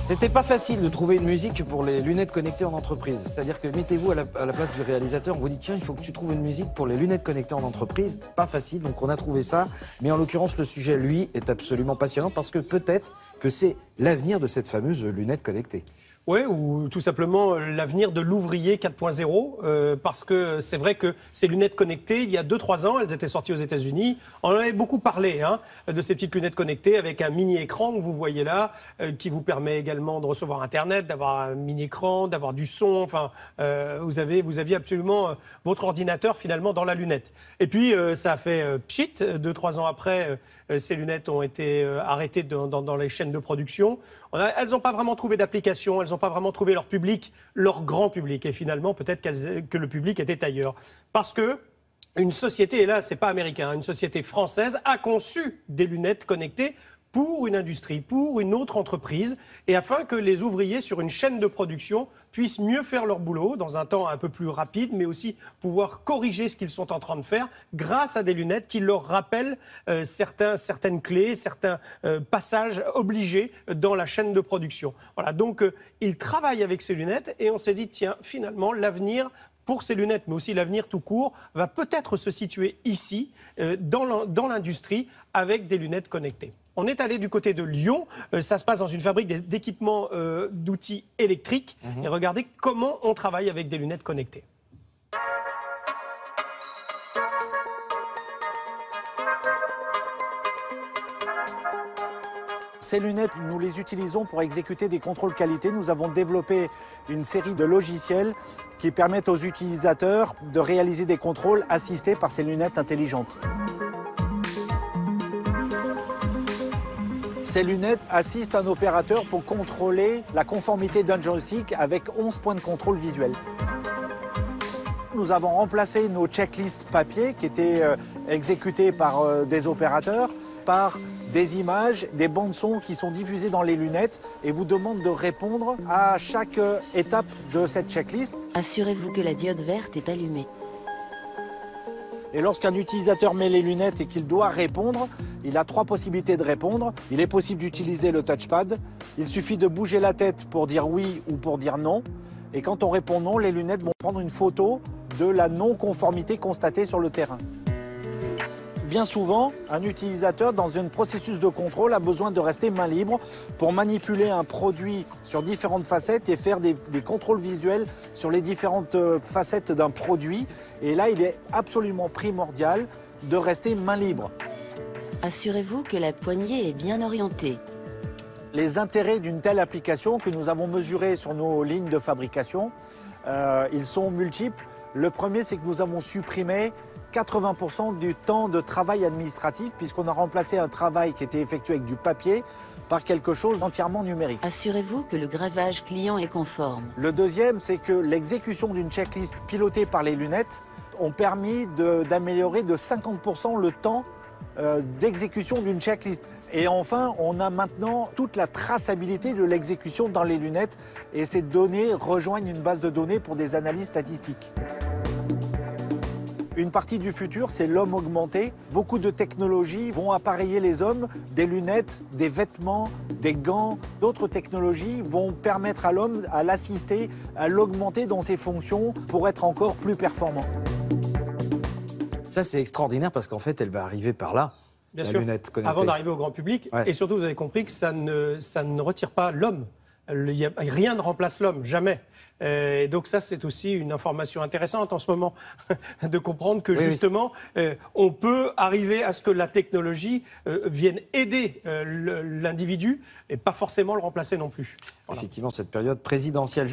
C'était pas facile de trouver une musique pour les lunettes connectées en entreprise. C'est-à-dire que mettez-vous à la place du réalisateur, on vous dit tiens, il faut que tu trouves une musique pour les lunettes connectées en entreprise. Pas facile, donc on a trouvé ça. Mais en l'occurrence, le sujet, lui, est absolument passionnant parce que peut-être que c'est l'avenir de cette fameuse lunette connectée. Oui, ou tout simplement l'avenir de l'ouvrier 4.0, parce que c'est vrai que ces lunettes connectées, il y a 2-3 ans, elles étaient sorties aux États-Unis. On en avait beaucoup parlé de ces petites lunettes connectées avec un mini-écran que vous voyez là, qui vous permet également de recevoir Internet, d'avoir un mini-écran, d'avoir du son. Enfin, vous aviez absolument votre ordinateur finalement dans la lunette. Et puis, ça a fait pchit, 2-3 ans après. Ces lunettes ont été arrêtées dans les chaînes de production. Elles n'ont pas vraiment trouvé d'application, elles n'ont pas vraiment trouvé leur public, leur grand public. Et finalement, peut-être que le public était ailleurs. Parce que une société, et là, c'est pas américain, une société française a conçu des lunettes connectées pour une industrie, pour une autre entreprise, et afin que les ouvriers sur une chaîne de production puissent mieux faire leur boulot dans un temps un peu plus rapide, mais aussi pouvoir corriger ce qu'ils sont en train de faire grâce à des lunettes qui leur rappellent certaines clés, certains passages obligés dans la chaîne de production. Voilà, donc ils travaillent avec ces lunettes et on s'est dit, tiens, finalement, l'avenir pour ces lunettes, mais aussi l'avenir tout court, va peut-être se situer ici, dans l'industrie, avec des lunettes connectées. On est allé du côté de Lyon, ça se passe dans une fabrique d'équipements d'outils électriques. Et regardez comment on travaille avec des lunettes connectées. Ces lunettes, nous les utilisons pour exécuter des contrôles qualité. Nous avons développé une série de logiciels qui permettent aux utilisateurs de réaliser des contrôles assistés par ces lunettes intelligentes. Ces lunettes assistent un opérateur pour contrôler la conformité d'un joystick avec 11 points de contrôle visuel. Nous avons remplacé nos checklists papier qui étaient exécutées par des opérateurs par des images, des bandes son qui sont diffusées dans les lunettes et vous demandent de répondre à chaque étape de cette checklist. Assurez-vous que la diode verte est allumée. Et lorsqu'un utilisateur met les lunettes et qu'il doit répondre, il a 3 possibilités de répondre. Il est possible d'utiliser le touchpad. Il suffit de bouger la tête pour dire oui ou pour dire non. Et quand on répond non, les lunettes vont prendre une photo de la non-conformité constatée sur le terrain. Bien souvent, un utilisateur dans un processus de contrôle a besoin de rester main libre pour manipuler un produit sur différentes facettes et faire des contrôles visuels sur les différentes facettes d'un produit. Et là, il est absolument primordial de rester main libre. Assurez-vous que la poignée est bien orientée. Les intérêts d'une telle application que nous avons mesurés sur nos lignes de fabrication, ils sont multiples. Le premier, c'est que nous avons supprimé 80% du temps de travail administratif puisqu'on a remplacé un travail qui était effectué avec du papier par quelque chose d'entièrement numérique. Assurez-vous que le gravage client est conforme. Le deuxième, c'est que l'exécution d'une checklist pilotée par les lunettes ont permis d'améliorer de 50% le temps d'exécution d'une checklist. Et enfin, on a maintenant toute la traçabilité de l'exécution dans les lunettes et ces données rejoignent une base de données pour des analyses statistiques. Une partie du futur, c'est l'homme augmenté. Beaucoup de technologies vont appareiller les hommes, des lunettes, des vêtements, des gants. D'autres technologies vont permettre à l'homme, à l'assister, à l'augmenter dans ses fonctions pour être encore plus performant. Ça, c'est extraordinaire parce qu'en fait, elle va arriver par là. Bien la sûr, lunette connectée. avant d'arriver au grand public. Ouais. Et surtout, vous avez compris que ça ne retire pas l'homme. Rien ne remplace l'homme, jamais. Et donc ça, c'est aussi une information intéressante en ce moment, de comprendre que justement, on peut arriver à ce que la technologie vienne aider l'individu et pas forcément le remplacer non plus. Voilà. Effectivement, cette période présidentielle.